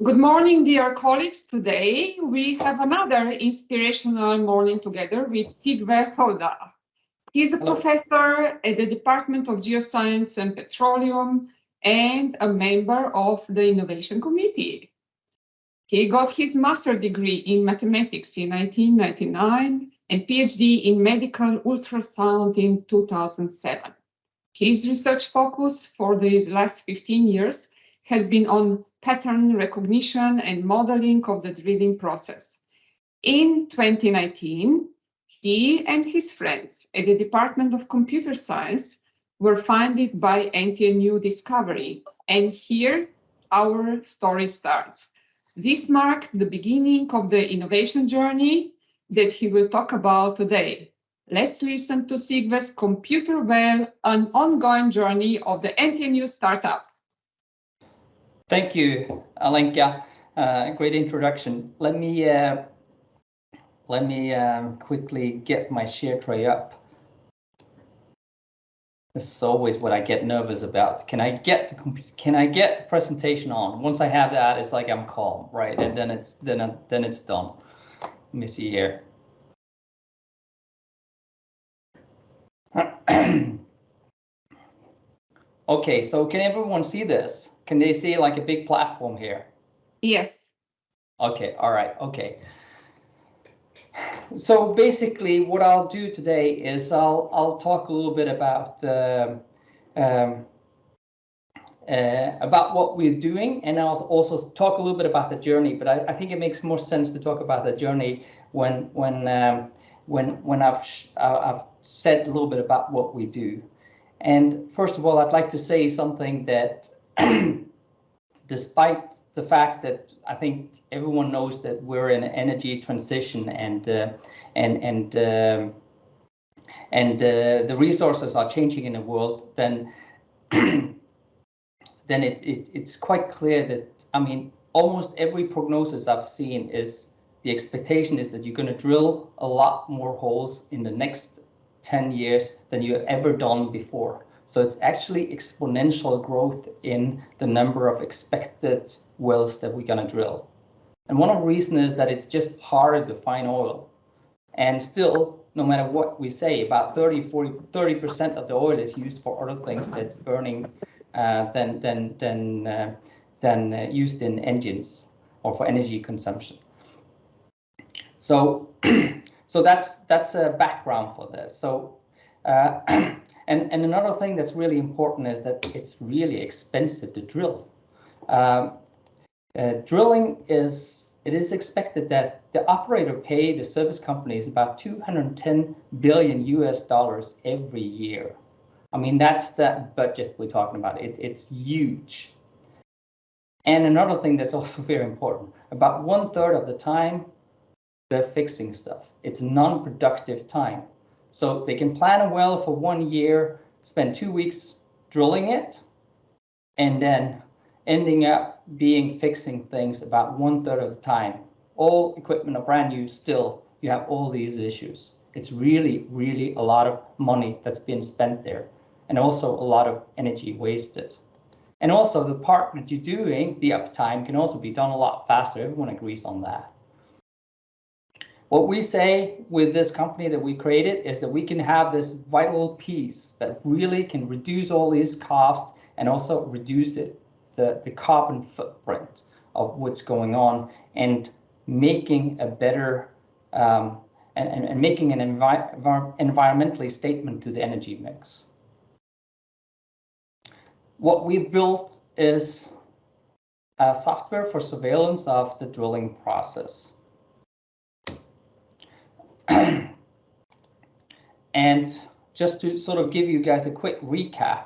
Good morning, dear colleagues. Today we have another inspirational morning together with Sigve Hovda. He is a professor at the Department of Geoscience and Petroleum and a member of the Innovation Committee. He got his master's degree in mathematics in 1999 and PhD in medical ultrasound in 2007. His research focus for the last 15 years has been on pattern recognition and modeling of the drilling process. In 2019, he and his friends at the Department of Computer Science were funded by NTNU Discovery, and here our story starts. This marked the beginning of the innovation journey that he will talk about today. Let's listen to Sigve's ComputerWell, an ongoing journey of the NTNU startup. Thank you, Alenka. Great introduction. Let me quickly get my share tray up. This is always what I get nervous about. Can I get the presentation on? Once I have that, it's like I'm calm, right? And then it's done. Let me see here. Okay, so can everyone see this? Can they see like a big platform here? Yes. Okay, all right, okay. So basically what I'll do today is I'll talk a little bit about what we're doing, and I'll also talk a little bit about the journey, but I think it makes more sense to talk about the journey when I've said a little bit about what we do. And first of all, I'd like to say something that despite the fact that I think everyone knows that we're in an energy transition and the resources are changing in the world, then it's quite clear that, I mean, almost every prognosis I've seen is the expectation is that you're going to drill a lot more holes in the next 10 years than you've ever done before. So it's actually exponential growth in the number of expected wells that we're going to drill. And one of the reasons is that it's just harder to find oil. And still, no matter what we say, about 30% of the oil is used for other things than burning than used in engines or for energy consumption. So so that's a background for this. So and another thing that's really important is that it's really expensive to drill. Drilling it is expected that the operator pay the service companies about $210 billion every year. I mean, that's the budget we're talking about. It's huge. And another thing that's also very important, about 1/3 of the time, they're fixing stuff. It's non-productive time. So they can plan a well for 1 year, spend 2 weeks drilling it, and then ending up fixing things about 1/3 of the time. All equipment are brand new still. You have all these issues. It's really, really a lot of money that's been spent there, and also a lot of energy wasted. And also the part that you're doing, the uptime, can also be done a lot faster. Everyone agrees on that. What we say with this company that we created is that we can have this vital piece that really can reduce all these costs and also reduce the carbon footprint of what's going on, and making a better and making an environmentally statement to the energy mix. What we've built is a software for surveillance of the drilling process. And just to sort of give you guys a quick recap,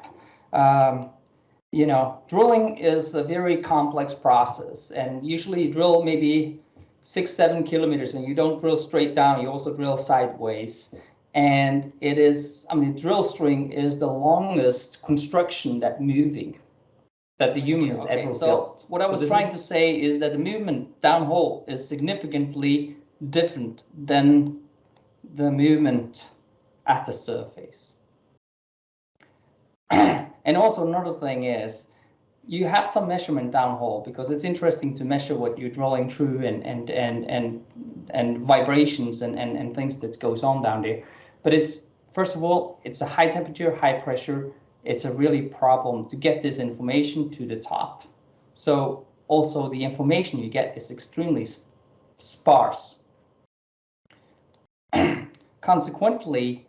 you know, drilling is a very complex process, and usually you drill maybe 6-7 kilometers, and you don't drill straight down, you also drill sideways. And it is, I mean, drill string is the longest construction that the human has ever built. What I was trying to say is that the movement downhole is significantly different than the movement at the surface. And also another thing is, you have some measurement downhole because it's interesting to measure what you're drilling through and vibrations and things that goes on down there. But it's, first of all, it's a high temperature, high pressure. It's a really problem to get this information to the top. So also the information you get is extremely sparse. Consequently,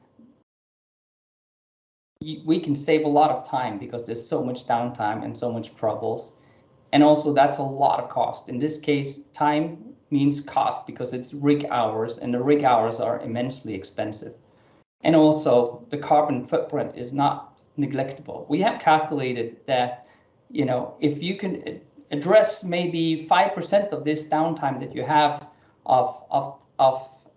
we can save a lot of time because there's so much downtime and so much troubles. And also that's a lot of cost. In this case, time means cost because it's rig hours, and the rig hours are immensely expensive. And also the carbon footprint is not neglectable. We have calculated that, you know, if you can address maybe 5% of this downtime that you have of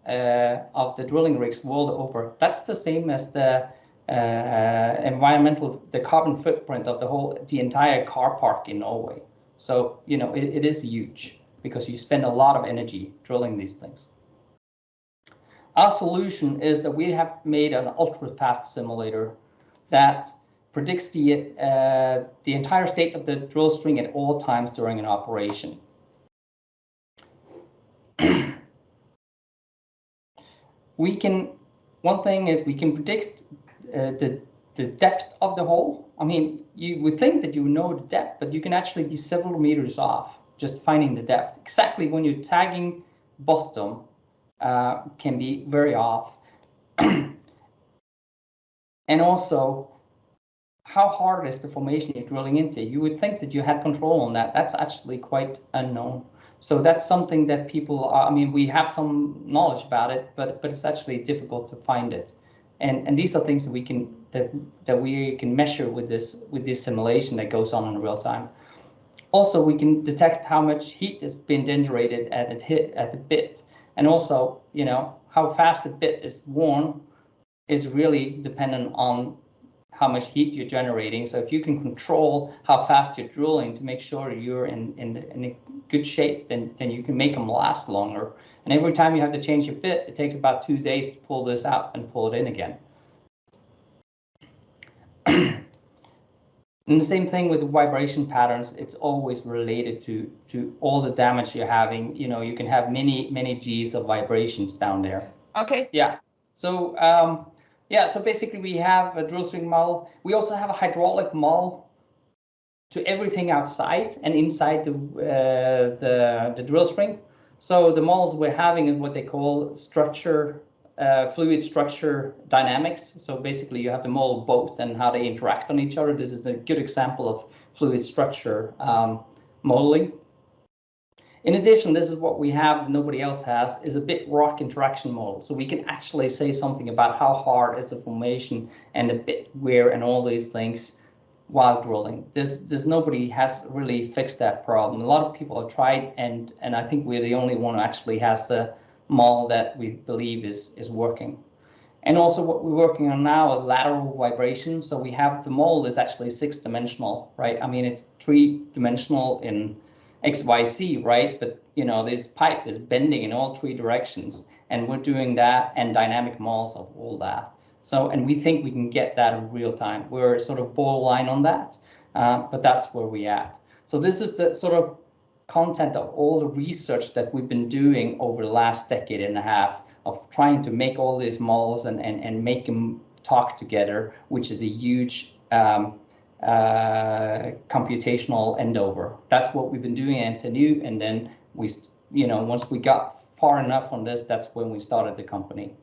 the drilling rigs world over, that's the same as the the carbon footprint of the entire car park in Norway. So, you know, it is huge because you spend a lot of energy drilling these things. Our solution is that we have made an ultra-fast simulator that predicts the entire state of the drill string at all times during an operation. One thing is we can predict the depth of the hole. I mean, you would think that you know the depth, but you can actually be several meters off just finding the depth. Exactly when you're tagging bottom can be very off. And also, how hard is the formation you're drilling into? You would think that you had control on that. That's actually quite unknown. So that's something that people are, I mean, we have some knowledge about it, but it's actually difficult to find it. And these are things that we can measure with this simulation that goes on in real time. Also, we can detect how much heat has been generated at the bit, and also, you know, how fast the bit is worn is really dependent on how much heat you're generating. So if you can control how fast you're drilling to make sure you're in a good shape, then you can make them last longer. And every time you have to change your bit, it takes about 2 days to pull this out and pull it in again. And the same thing with the vibration patterns. It's always related to all the damage you're having. You know, you can have many G's of vibrations down there. Okay. Yeah. So yeah, so basically we have a drill string model. We also have a hydraulic model to everything outside and inside the drill string. So the models we're having is what they call fluid structure dynamics. So basically you have to model both and how they interact on each other. This is a good example of fluid structure modeling. In addition, this is what we have that nobody else has, is a bit rock interaction model. So we can actually say something about how hard is the formation and the bit wear and all these things while drilling. There's nobody has really fixed that problem. A lot of people have tried, and I think we're the only one who actually has a model that we believe is working. And also what we're working on now is lateral vibration. So we have the model is actually 6-dimensional, right? I mean, it's 3-dimensional in XYZ, right? But you know, this pipe is bending in all 3 directions, and we're doing that and dynamic models of all that. So, and we think we can get that in real time. We're sort of borderline on that, but that's where we're at. So this is the sort of content of all the research that we've been doing over the last decade and a half of trying to make all these models and make them talk together, which is a huge computational endeavor. That's what we've been doing at NTNU, and then we, you know, once we got far enough on this, that's when we started the company.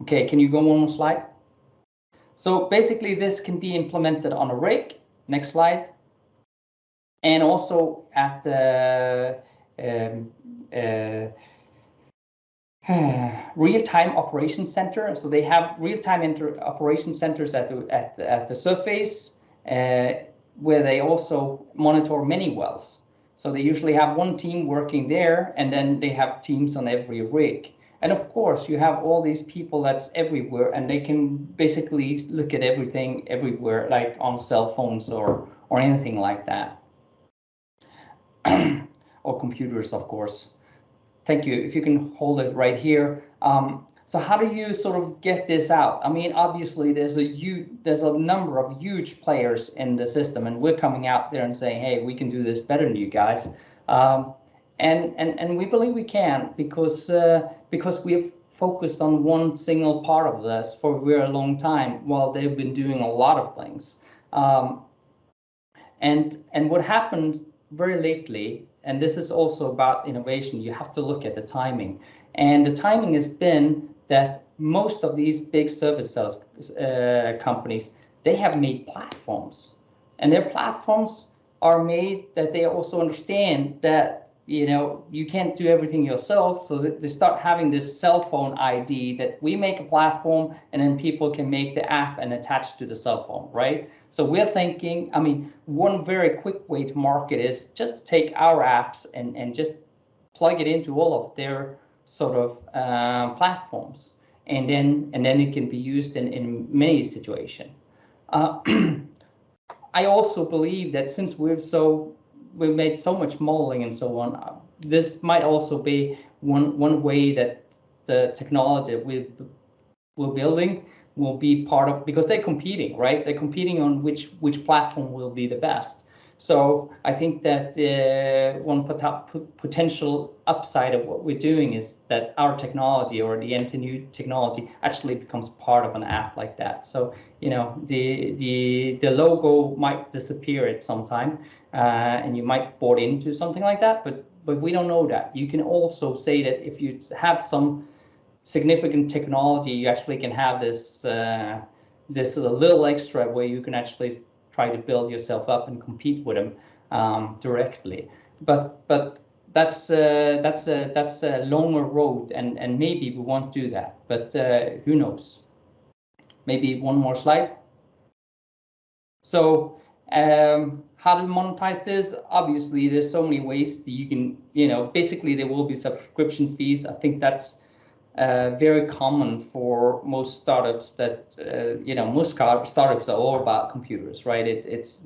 Okay, can you go one more slide? So basically this can be implemented on a rig. Next slide. And also at the real-time operation center. So they have real-time operation centers at the surface where they also monitor many wells. So they usually have one team working there, and then they have teams on every rig. And of course, you have all these people that's everywhere, and they can basically look at everything everywhere, like on cell phones or anything like that. Or computers, of course. Thank you. If you can hold it right here. So how do you sort of get this out? I mean, obviously there's a number of huge players in the system, and we're coming out there and saying, hey, we can do this better than you guys. And we believe we can because we've focused on one single part of this for a very long time, while they've been doing a lot of things. And what happened very lately, and this is also about innovation, you have to look at the timing. And the timing has been that most of these big service sales companies, they have made platforms, and their platforms are made that they also understand that you can't do everything yourself, so they start having this cell phone ID that we make a platform and then people can make the app and attach to the cell phone, right? So we're thinking, I mean, one very quick way to market is just to take our apps and just plug it into all of their sort of platforms, and then it can be used in many situations. I also believe that since we've made so much modeling and so on, this might also be one way that the technology we're building will be part of, because they're competing, right? They're competing on which platform will be the best. So I think that one potential upside of what we're doing is that our technology, or the NTNU technology, actually becomes part of an app like that. So the logo might disappear at some time, and you might board into something like that, but we don't know that. You can also say that if you have some significant technology, you actually can have this this little extra where you can actually try to build yourself up and compete with them directly. But that's a longer road, and maybe we won't do that. But who knows? Maybe one more slide. So how to monetize this? Obviously, there's so many ways that you can, basically there will be subscription fees. I think that's very common for most startups that, most startups are all about computers, right?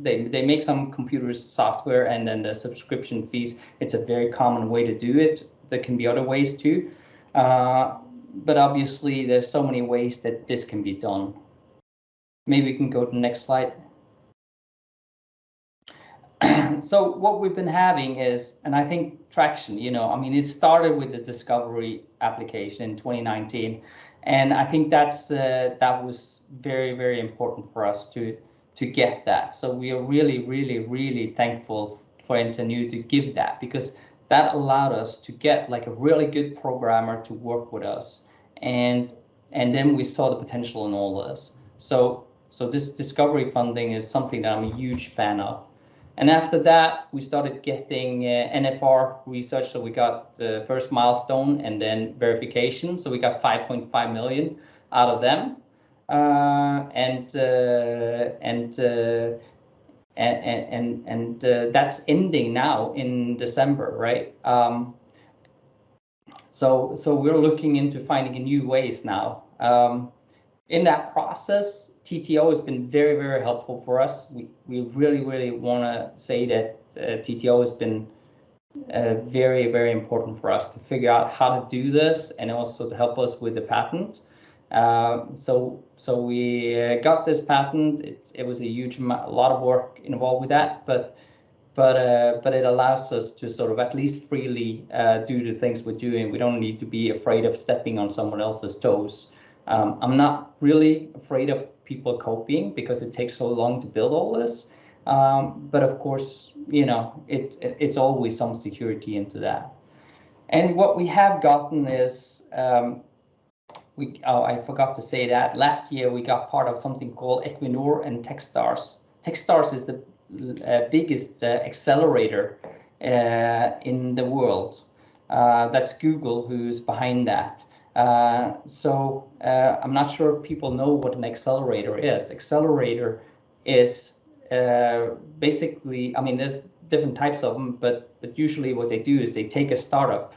They make some computers software, and then the subscription fees, it's a very common way to do it. There can be other ways too. But obviously there's so many ways that this can be done. Maybe we can go to the next slide. So what we've been having is, and I think traction, I mean, it started with the discovery application in 2019, and I think that was very, very important for us to get that. So we are really, really, really thankful for NTNU to give that, because that allowed us to get like a really good programmer to work with us, and then we saw the potential in all this. So this discovery funding is something that I'm a huge fan of. And after that, we started getting NFR research. So we got the first milestone and then verification. So we got 5.5 million out of them, and that's ending now in December, right? So we're looking into finding new ways now. In that process, TTO has been very, very helpful for us. We really, really want to say that TTO has been very, very important for us to figure out how to do this, and also to help us with the patent. So we got this patent. It was a lot of work involved with that, but it allows us to sort of at least freely do the things we're doing. We don't need to be afraid of stepping on someone else's toes. I'm not really afraid of people copying, because it takes so long to build all this. But of course, it's always some security into that. And what we have gotten is, I forgot to say that last year we got part of something called Equinor and Techstars. Techstars is the biggest accelerator in the world. That's Google who's behind that. So I'm not sure if people know what an accelerator is. Accelerator is basically, I mean, there's different types of them, but usually what they do is they take a startup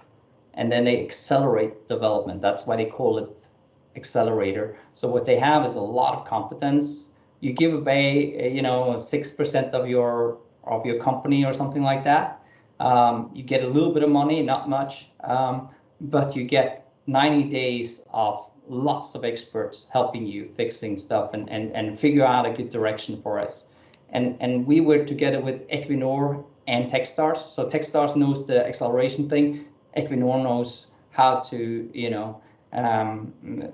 and then they accelerate development. That's why they call it accelerator. So what they have is a lot of competence. You give away, 6% of your company or something like that. You get a little bit of money, not much, but you get 90 days of lots of experts helping you fixing stuff and figure out a good direction for us. And we were together with Equinor and Techstars. So Techstars knows the acceleration thing. Equinor knows how to, you know,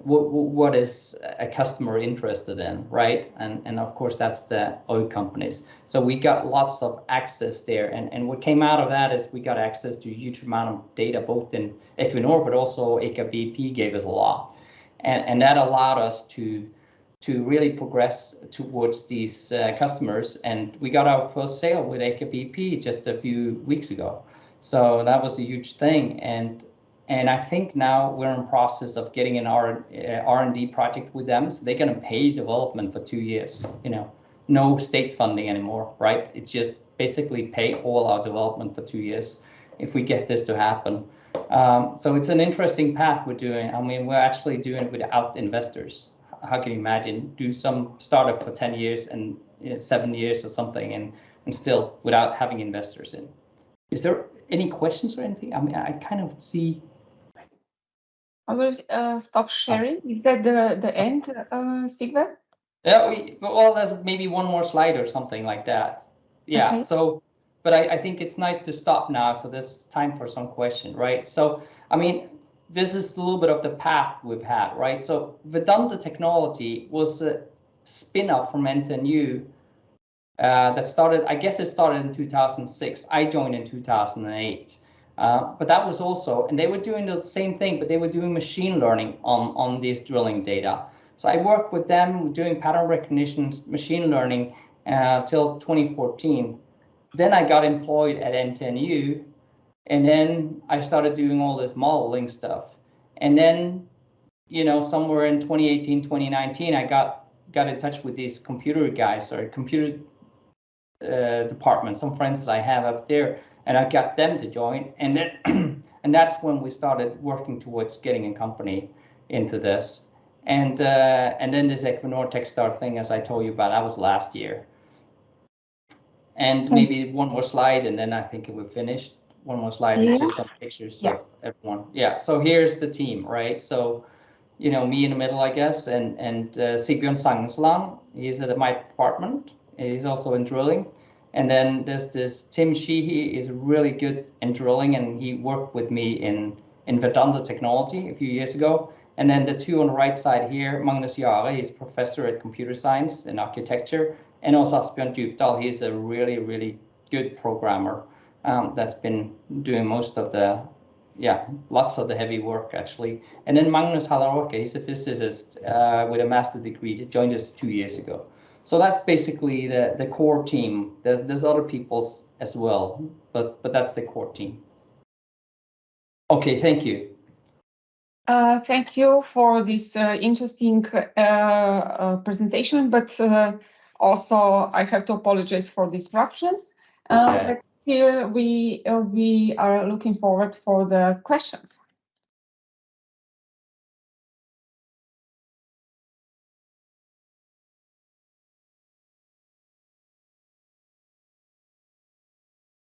what is a customer interested in, right? And of course, that's the oil companies. So we got lots of access there. And what came out of that is we got access to a huge amount of data, both in Equinor, but also BP gave us a lot. And that allowed us to really progress towards these customers. And we got our first sale with BP just a few weeks ago. So that was a huge thing. And I think now we're in process of getting an R&D project with them. So they're going to pay development for 2 years, you know, no state funding anymore, right? It's just basically pay all our development for 2 years if we get this to happen. So it's an interesting path we're doing. I mean, we're actually doing it without investors. How can you imagine do some startup for 10 years and 7 years or something and still without having investors in? Is there any questions or anything? I mean, I kind of see. I will stop sharing. Is that the end, Sigve? Yeah, well, there's maybe one more slide or something like that. Yeah, Okay. so, but I think it's nice to stop now, so there's time for some question, right? So, I mean, this is a little bit of the path we've had, right? So Vedanta Technology was a spin-off from NTNU that started, I guess it started in 2006. I joined in 2008. But that was also, and they were doing the same thing, but they were doing machine learning on this drilling data. So I worked with them doing pattern recognition, machine learning till 2014. Then I got employed at NTNU, and then I started doing all this modeling stuff. And then, you know, somewhere in 2018, 2019, I got in touch with these computer guys or computer department, some friends that I have up there, and I got them to join, and then and that's when we started working towards getting a company into this, and then this Equinor Techstar thing, as I told you about, that was last year. And maybe one more slide, and then I think we're finished. One more slide is just some pictures of everyone. Yeah, so here's the team, right? So, you know, me in the middle, I guess, and Sigbjørn Sangesland, he's at my department. He's also in drilling. And then there's this Tim Sheehy is really good in drilling, and he worked with me in Vedanta Technology a few years ago. And then the two on the right side here, Magnus Jare, he's professor at computer science and architecture. And also Asbjørn Djupdal, he's a really, really good programmer that's been doing most of the, lots of the heavy work actually. And then Magnus Halaroke, he's a physicist with a master's degree, he joined us 2 years ago. So that's basically the core team. There's other people's as well, but that's the core team. Okay, thank you. Thank you for this interesting presentation, but also I have to apologize for disruptions. Okay. But here we are looking forward for the questions.